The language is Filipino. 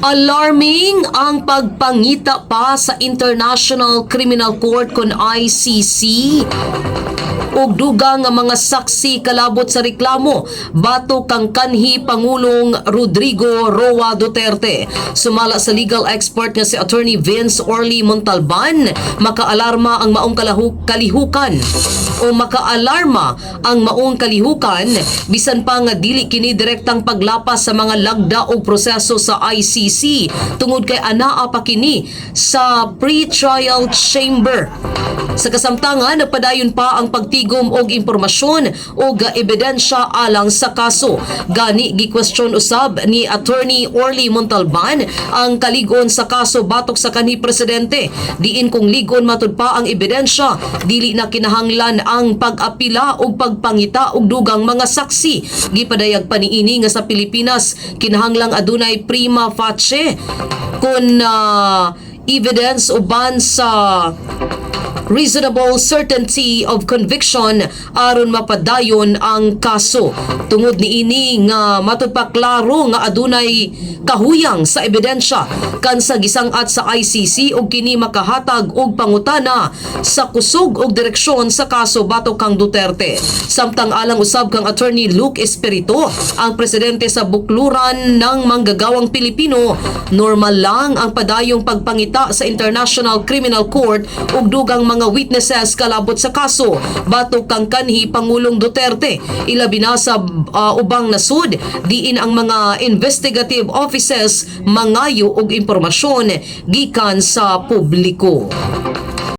Alarming ang pagpangita pa sa International Criminal Court kun ICC ug dugang nga mga saksi kalabot sa reklamo batok kang kanhi Pangulong Rodrigo Roa Duterte. Sumala sa legal expert nga si Attorney Vince Orly Montalban, makaalarma ang maong kalihukan bisan pa nga dili kini direktang paglapas sa mga lagda o proseso sa ICC tungod kay anaa pa kini sa pre-trial chamber. Sa kasamtangan, nagpadayon pa ang pagtigom og impormasyon o ebidensya alang sa kaso. Gani gikwestiyon usab ni Attorney Orly Montalban ang kaligon sa kaso batok sa kanhi presidente. Diin kung ligon matud pa ang ebidensya, dili na kinahanglan ang pag-apila o pagpangita og dugang mga saksi. Gipadayag pa niini nga sa Pilipinas kinahanglang adunay prima facie kun evidence uban sa reasonable certainty of conviction aron mapadayon ang kaso. Tungod niini nga matud pa klaro nga adunay kahuyang sa ebidensya kan sa gisangat sa ICC ug kini makahatag og pangutana sa kusog og direksyon sa kaso batok kang Duterte. Samtang alang usab kang Attorney Luke Espiritu, ang presidente sa Bukluran ng Manggagawang Pilipino, normal lang ang padayong pagpangita sa International Criminal Court ug dugang mga witnesses kalabot sa kaso batok kang kanhi Pangulong Duterte. Ilabi na sa ubang nasud diin ang mga investigative offices mangayo og impormasyon gikan sa publiko.